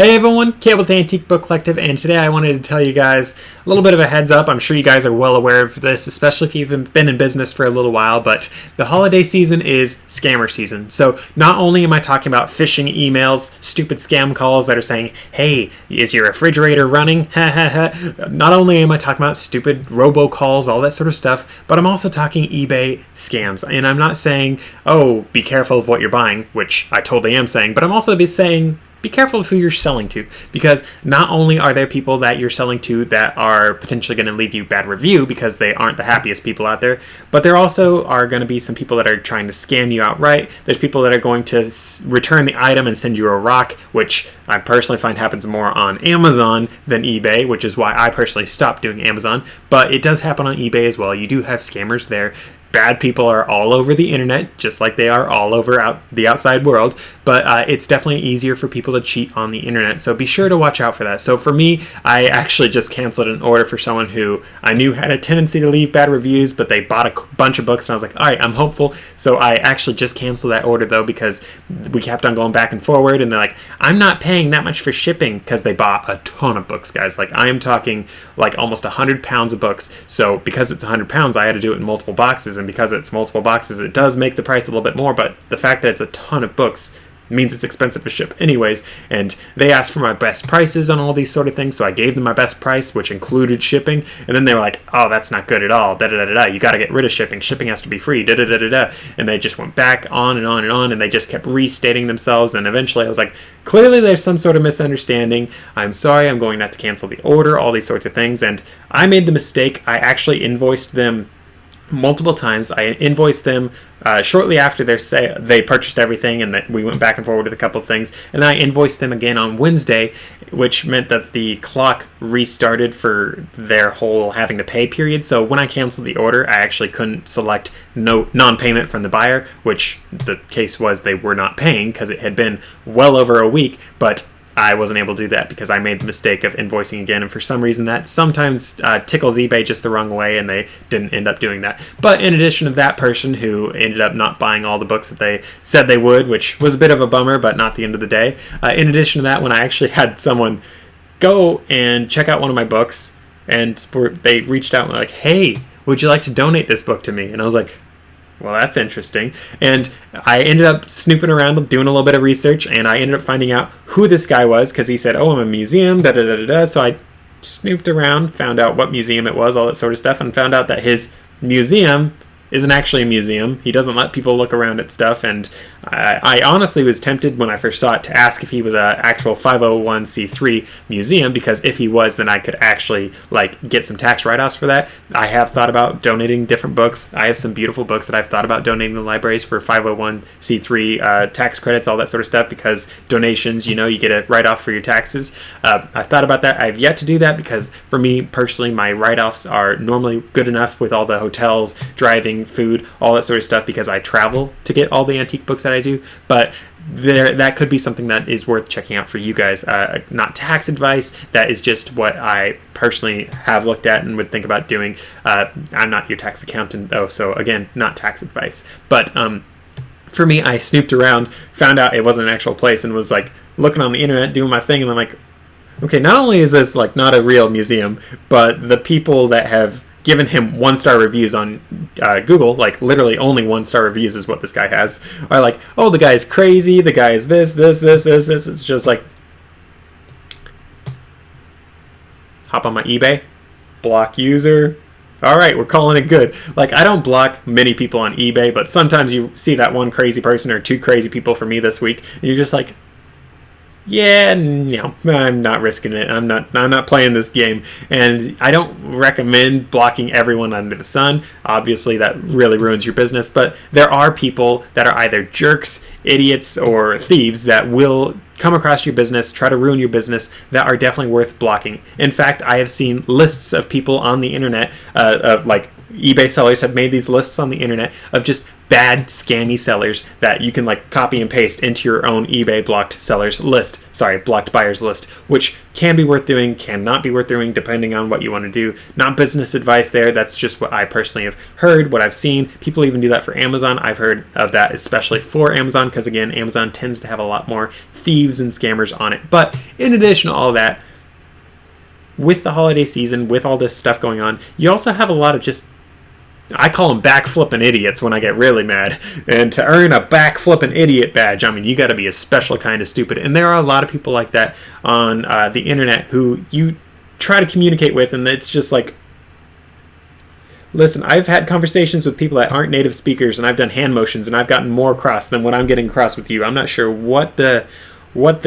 Hey everyone, Cable with the Antique Book Collective, and today I wanted to tell you guys a little bit of a heads up. I'm sure you guys are well aware of this, especially if you've been in business for a little while, but the holiday season is scammer season. So not only am I talking about phishing emails, stupid scam calls that are saying, hey, is your refrigerator running? Not only am I talking about stupid robocalls, all that sort of stuff, but I'm also talking eBay scams. And I'm not saying, oh, be careful of what you're buying, which I totally am saying, but I'm also saying, be careful of who you're selling to, because not only are there people that you're selling to that are potentially going to leave you bad review because they aren't the happiest people out there, but there also are going to be some people that are trying to scam you outright. There's people that are going to return the item and send you a rock, which I personally find happens more on Amazon than eBay, which is why I personally stopped doing Amazon, but it does happen on eBay as well. You do have scammers there. Bad people are all over the internet, just like they are all over the outside world, but it's definitely easier for people to cheat on the internet, so be sure to watch out for that. So for me, I actually just canceled an order for someone who I knew had a tendency to leave bad reviews, but they bought a bunch of books, and I was like, all right, I'm hopeful. So I actually just canceled that order, though, because we kept on going back and forward, and they're like, I'm not paying that much for shipping, because they bought a ton of books, guys. Like, I am talking like almost 100 pounds of books, so because it's 100 pounds, I had to do it in multiple boxes, and because it's multiple boxes, it does make the price a little bit more, but the fact that it's a ton of books means it's expensive to ship anyways. And they asked for my best prices on all these sort of things, so I gave them my best price, which included shipping, and then they were like, oh, that's not good at all, you gotta get rid of shipping has to be free, and they just went back on and on and on, and they just kept restating themselves, and eventually I was like, clearly there's some sort of misunderstanding, I'm sorry, I'm going to have to cancel the order, all these sorts of things. And I made the mistake, I actually invoiced them multiple times. I invoiced them shortly after they purchased everything, and we went back and forward with a couple of things, and then I invoiced them again on Wednesday, which meant that the clock restarted for their whole having to pay period. So when I canceled the order, I actually couldn't select no non-payment from the buyer, which the case was they were not paying because it had been well over a week, but I wasn't able to do that because I made the mistake of invoicing again, and for some reason that sometimes tickles eBay just the wrong way, and they didn't end up doing that. But in addition to that person who ended up not buying all the books that they said they would, which was a bit of a bummer, but not the end of the day, in addition to that, when I actually had someone go and check out one of my books, and they reached out and were like, hey, would you like to donate this book to me? And I was like, well, that's interesting. And I ended up snooping around, doing a little bit of research, and I ended up finding out who this guy was, because he said, oh, I'm a museum, da-da-da-da-da. So I snooped around, found out what museum it was, all that sort of stuff, and found out that his museum isn't actually a museum. He doesn't let people look around at stuff, and I honestly was tempted when I first saw it to ask if he was an actual 501c3 museum, because if he was, then I could actually get some tax write-offs for that. I have thought about donating different books. I have some beautiful books that I've thought about donating to libraries for 501c3 tax credits, all that sort of stuff, because donations, you get a write-off for your taxes. I've thought about that. I've yet to do that because for me personally, my write-offs are normally good enough with all the hotels, driving, food, all that sort of stuff, because I travel to get all the antique books that I do. But that could be something that is worth checking out for you guys. Not tax advice, that is just what I personally have looked at and would think about doing. I'm not your tax accountant though, so again, not tax advice. But for me, I snooped around, found out it wasn't an actual place, and was looking on the internet, doing my thing, and I'm like, okay, not only is this not a real museum, but the people that have given him 1-star reviews on Google, literally only 1-star reviews is what this guy has, are like, oh, the guy's crazy, the guy is this. It's just hop on my eBay, block user. All right, we're calling it good. I don't block many people on eBay, but sometimes you see that one crazy person or two crazy people for me this week, and you're just like, yeah, no, I'm not risking it. I'm not playing this game. And I don't recommend blocking everyone under the sun. Obviously, that really ruins your business. But there are people that are either jerks, idiots, or thieves that will come across your business, try to ruin your business, that are definitely worth blocking. In fact, I have seen lists of people on the internet, of eBay sellers have made these lists on the internet of just bad scammy sellers that you can like copy and paste into your own eBay blocked sellers list, blocked buyers list, which can be worth doing, cannot be worth doing depending on what you want to do. Not business advice there, that's just what I personally have heard, what I've seen. People even do that for Amazon. I've heard of that especially for Amazon because again, Amazon tends to have a lot more thieves and scammers on it. But in addition to all that, with the holiday season, with all this stuff going on, you also have a lot of just, I call them backflipping idiots when I get really mad. And to earn a backflipping idiot badge, I mean, you got to be a special kind of stupid. And there are a lot of people like that on the internet who you try to communicate with, and it's just like, listen, I've had conversations with people that aren't native speakers, and I've done hand motions, and I've gotten more across than what I'm getting across with you. I'm not sure what the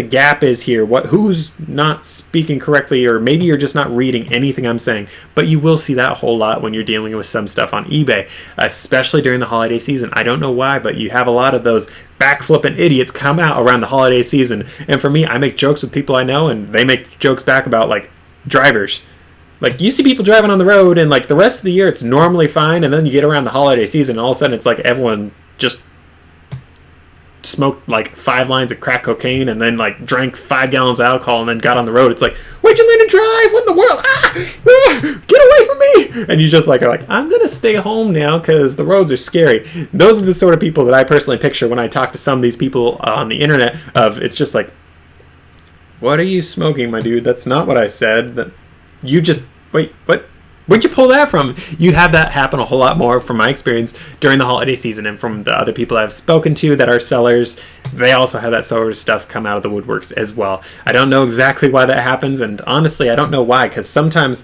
gap is here, who's not speaking correctly, or maybe you're just not reading anything I'm saying. But you will see that a whole lot when you're dealing with some stuff on eBay, especially during the holiday season. I don't know why, but you have a lot of those backflipping idiots come out around the holiday season. And for me, I make jokes with people I know, and they make jokes back about like drivers. Like, you see people driving on the road, and like the rest of the year it's normally fine, and then you get around the holiday season, and all of a sudden it's like everyone just smoked like 5 lines of crack cocaine and then like drank 5 gallons of alcohol and then got on the road. It's like, where'd you learn to drive? What in the world? Get away from me! And you just like are like, I'm gonna stay home now because the roads are scary. Those are the sort of people that I personally picture when I talk to some of these people on the internet. Of it's just like, what are you smoking, my dude? That's not what I said. That you just wait, what? Where'd you pull that from? You have that happen a whole lot more from my experience during the holiday season, and from the other people I've spoken to that are sellers, they also have that sort of stuff come out of the woodworks as well. I don't know exactly why that happens, and honestly, I don't know why, because sometimes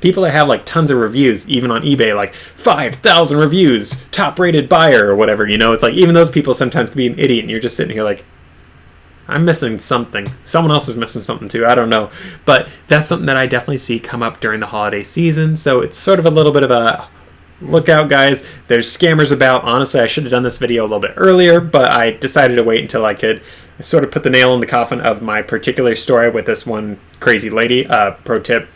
people that have like tons of reviews, even on eBay, like 5,000 reviews, top rated buyer or whatever, it's like even those people sometimes can be an idiot, and you're just sitting here like, I'm missing something. Someone else is missing something too. I don't know. But that's something that I definitely see come up during the holiday season. So it's sort of a little bit of a look out, guys. There's scammers about. Honestly, I should have done this video a little bit earlier, but I decided to wait until I could sort of put the nail in the coffin of my particular story with this one crazy lady. Pro tip.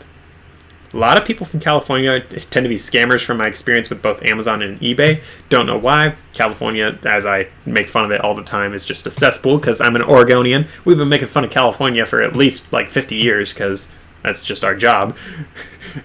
A lot of people from California tend to be scammers from my experience with both Amazon and eBay. Don't know why. California, as I make fun of it all the time, is just a cesspool because I'm an Oregonian. We've been making fun of California for at least like 50 years because that's just our job.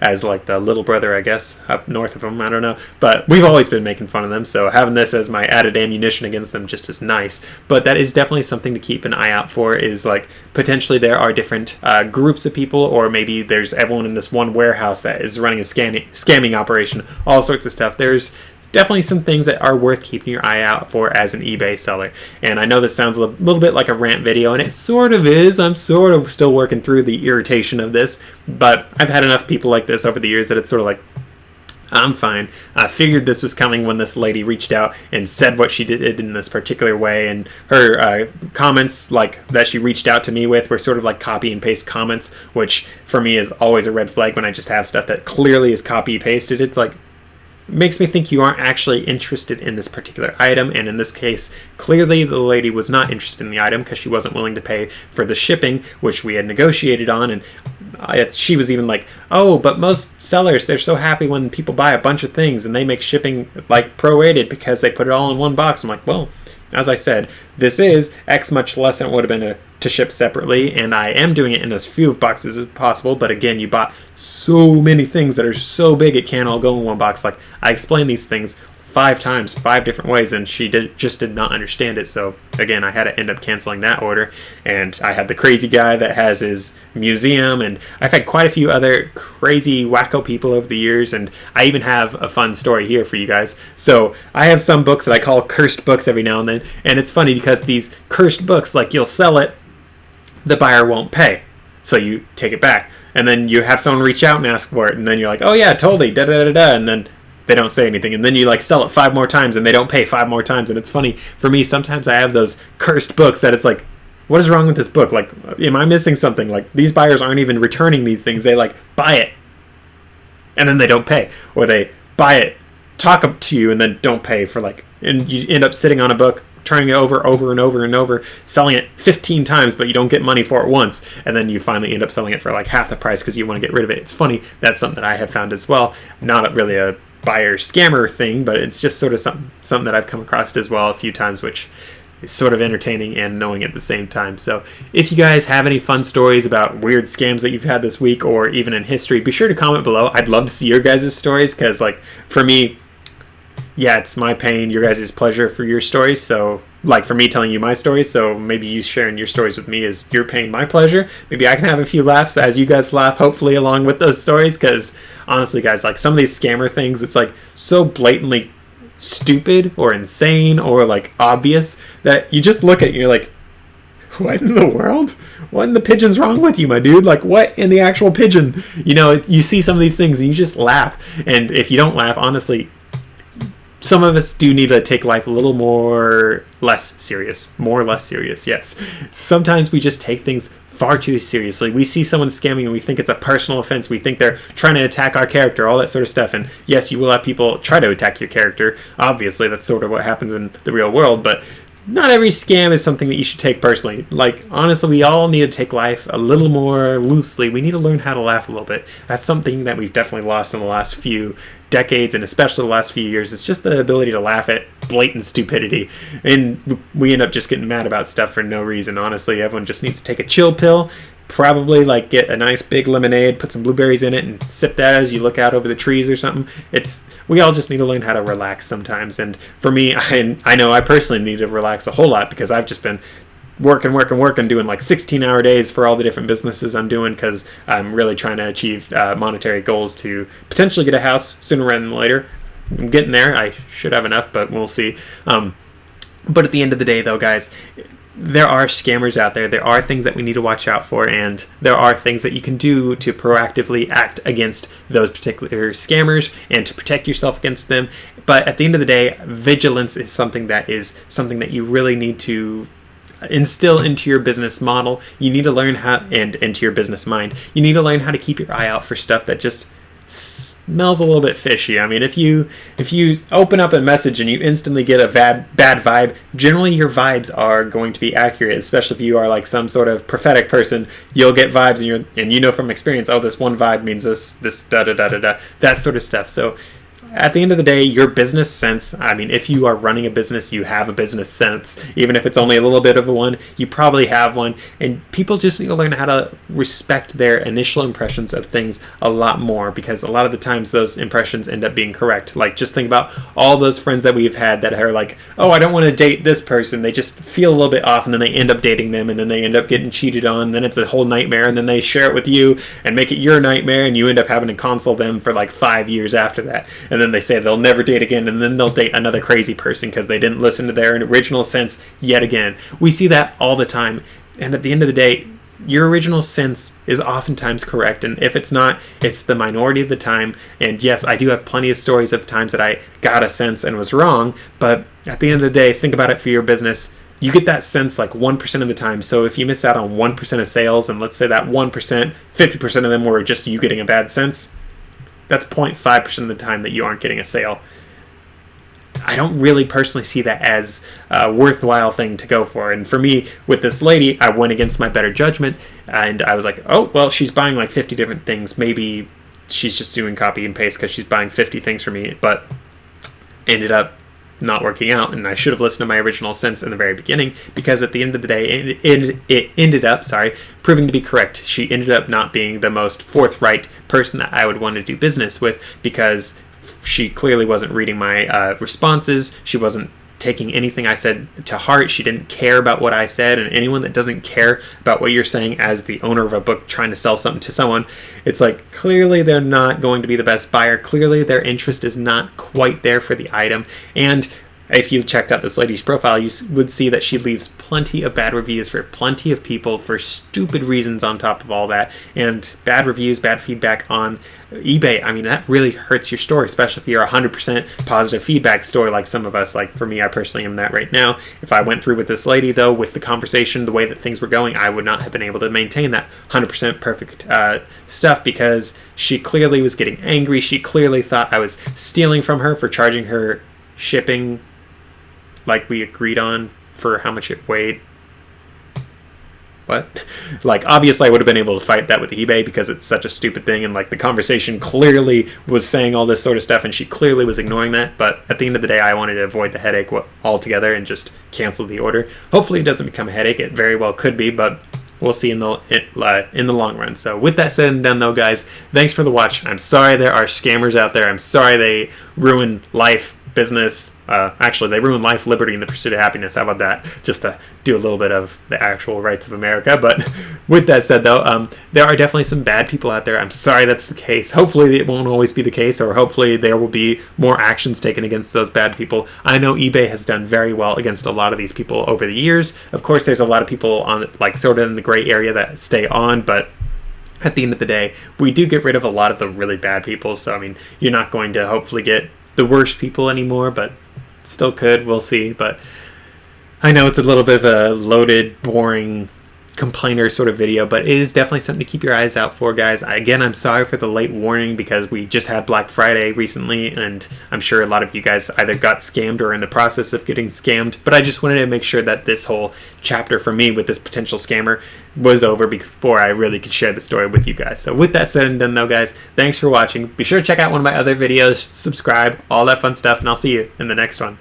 As like the little brother, I guess, up north of them. I don't know. But we've always been making fun of them, so having this as my added ammunition against them just is nice. But that is definitely something to keep an eye out for, is like potentially there are different groups of people, or maybe there's everyone in this one warehouse that is running a scamming operation, all sorts of stuff. There's definitely some things that are worth keeping your eye out for as an eBay seller. And I know this sounds a little bit like a rant video, and it sort of is. I'm sort of still working through the irritation of this, but I've had enough people like this over the years that it's sort of like, I'm fine. I figured this was coming when this lady reached out and said what she did in this particular way, and her comments like that she reached out to me with were sort of like copy and paste comments, which for me is always a red flag when I just have stuff that clearly is copy pasted. It's like, makes me think you aren't actually interested in this particular item. And in this case, clearly the lady was not interested in the item because she wasn't willing to pay for the shipping, which we had negotiated on. And she was even like, oh, but most sellers, they're so happy when people buy a bunch of things and they make shipping like prorated because they put it all in one box. I'm like, well, as I said, this is X much less than it would have been to ship separately, and I am doing it in as few boxes as possible, but again, you bought so many things that are so big it can't all go in one box. Like, I explained these things 5 times, 5 different ways, and she just did not understand it. So again, I had to end up canceling that order. And I had the crazy guy that has his museum, and I've had quite a few other crazy wacko people over the years, and I even have a fun story here for you guys. So I have some books that I call cursed books every now and then, and it's funny because these cursed books, like, you'll sell it, the buyer won't pay, so you take it back, and then you have someone reach out and ask for it, and then you're like, oh yeah, totally, da da da da, and then they don't say anything, and then you like sell it 5 more times and they don't pay 5 more times. And it's funny for me, sometimes I have those cursed books that it's like, what is wrong with this book? Like, am I missing something? Like, these buyers aren't even returning these things. They like buy it and then they don't pay, or they buy it, talk up to you, and then don't pay for like, and you end up sitting on a book, turning it over and over, selling it 15 times, but you don't get money for it once, and then you finally end up selling it for like half the price because you want to get rid of it. It's funny, that's something that I have found as well. Not really a buyer scammer thing, but it's just sort of something that I've come across as well a few times, which is sort of entertaining and annoying at the same time. So if you guys have any fun stories about weird scams that you've had this week or even in history, be sure to comment below. I'd love to see your guys' stories, because like for me, yeah, it's my pain, your guys' pleasure for your stories. So like for me telling you my stories, so maybe you sharing your stories with me is your pain, my pleasure. Maybe I can have a few laughs as you guys laugh, hopefully along with those stories, because honestly guys, like some of these scammer things, it's like so blatantly stupid or insane or like obvious that you just look at it and you're like, what in the world? What in the pigeon's wrong with you, my dude? Like, what in the actual pigeon? You know, you see some of these things and you just laugh. And if you don't laugh, honestly, some of us do need to take life a little more less serious. More or less serious, yes. Sometimes we just take things far too seriously. We see someone scamming and we think it's a personal offense. We think they're trying to attack our character, all that sort of stuff. And yes, you will have people try to attack your character. Obviously, that's sort of what happens in the real world, but not every scam is something that you should take personally. Like, honestly, we all need to take life a little more loosely. We need to learn how to laugh a little bit. That's something that we've definitely lost in the last few decades, and especially the last few years. It's just the ability to laugh at blatant stupidity. And we end up just getting mad about stuff for no reason. Honestly, everyone just needs to take a chill pill. Probably like get a nice big lemonade, put some blueberries in it, and sip that as you look out over the trees or something. We all just need to learn how to relax sometimes. And for me, I know I personally need to relax a whole lot, because I've just been working, doing like 16-hour days for all the different businesses I'm doing, because I'm really trying to achieve monetary goals to potentially get a house sooner rather than later. I'm getting there. I should have enough, but we'll see. But at the end of the day, though, guys, there are scammers out there. There are things that we need to watch out for, and there are things that you can do to proactively act against those particular scammers and to protect yourself against them. But at the end of the day, vigilance is something that you really need to instill into your business model. You need to learn how, and into your business mind, you need to learn how to keep your eye out for stuff that just smells a little bit fishy. I mean, if you open up a message and you instantly get a bad vibe, generally your vibes are going to be accurate, especially if you are like some sort of prophetic person. You'll get vibes and you know from experience, oh, this one vibe means this da da da da da, that sort of stuff. So at the end of the day, your business sense, I mean, if you are running a business, you have a business sense. Even if it's only a little bit of one, you probably have one. And people just need to learn how to respect their initial impressions of things a lot more, because a lot of the times those impressions end up being correct. Like, just think about all those friends that we've had that are like, oh, I don't want to date this person. They just feel a little bit off, and then they end up dating them, and then they end up getting cheated on. Then it's a whole nightmare, and then they share it with you and make it your nightmare, and you end up having to console them for like 5 years after that. And then they say they'll never date again, and then they'll date another crazy person because they didn't listen to their original sense yet again. We see that all the time, and at the end of the day, your original sense is oftentimes correct, and if it's not, it's the minority of the time. And yes, I do have plenty of stories of times that I got a sense and was wrong, but at the end of the day, think about it for your business. You get that sense like 1% of the time. So if you miss out on 1% of sales, and let's say that 1%, 50% of them were just you getting a bad sense, that's 0.5% of the time that you aren't getting a sale. I don't really personally see that as a worthwhile thing to go for. And for me, with this lady, I went against my better judgment, and I was like, oh, well, she's buying like 50 different things. Maybe she's just doing copy and paste because she's buying 50 things from me, but ended up not working out. And I should have listened to my original sense in the very beginning, because at the end of the day, it ended up, proving to be correct. She ended up not being the most forthright person that I would want to do business with, because she clearly wasn't reading my responses. She wasn't taking anything I said to heart. She didn't care about what I said, and anyone that doesn't care about what you're saying as the owner of a book trying to sell something to someone, it's like, clearly they're not going to be the best buyer. Clearly their interest is not quite there for the item. And if you checked out this lady's profile, you would see that she leaves plenty of bad reviews for plenty of people for stupid reasons on top of all that. And bad reviews, bad feedback on eBay, I mean, that really hurts your store, especially if you're a 100% positive feedback store like some of us. Like for me, I personally am that right now. If I went through with this lady, though, with the conversation, the way that things were going, I would not have been able to maintain that 100% perfect stuff, because she clearly was getting angry. She clearly thought I was stealing from her for charging her shipping like we agreed on for how much it weighed. what? Like, obviously I would have been able to fight that with eBay because it's such a stupid thing, and like the conversation clearly was saying all this sort of stuff and she clearly was ignoring that. But at the end of the day, I wanted to avoid the headache altogether and just cancel the order. Hopefully it doesn't become a headache. It very well could be, but we'll see in the long run. So with that said and done though, guys, thanks for the watch. I'm sorry there are scammers out there. I'm sorry they ruin life, business, actually they ruin life, liberty, and the pursuit of happiness. How about that? Just to do a little bit of the actual rights of America. But with that said though, there are definitely some bad people out there. I'm sorry that's the case. Hopefully it won't always be the case, or hopefully there will be more actions taken against those bad people. I know eBay has done very well against a lot of these people over the years. Of course there's a lot of people on like sort of in the gray area that stay on, but at the end of the day, we do get rid of a lot of the really bad people. So I mean, you're not going to hopefully get the worst people anymore, but still could. We'll see. But I know it's a little bit of a loaded, boring complainer sort of video, but it is definitely something to keep your eyes out for, guys. Again, I'm sorry for the late warning because we just had Black Friday recently, and I'm sure a lot of you guys either got scammed or are in the process of getting scammed, but I just wanted to make sure that this whole chapter for me with this potential scammer was over before I really could share the story with you guys. So with that said and done though, guys, thanks for watching. Be sure to check out one of my other videos, subscribe, all that fun stuff, and I'll see you in the next one.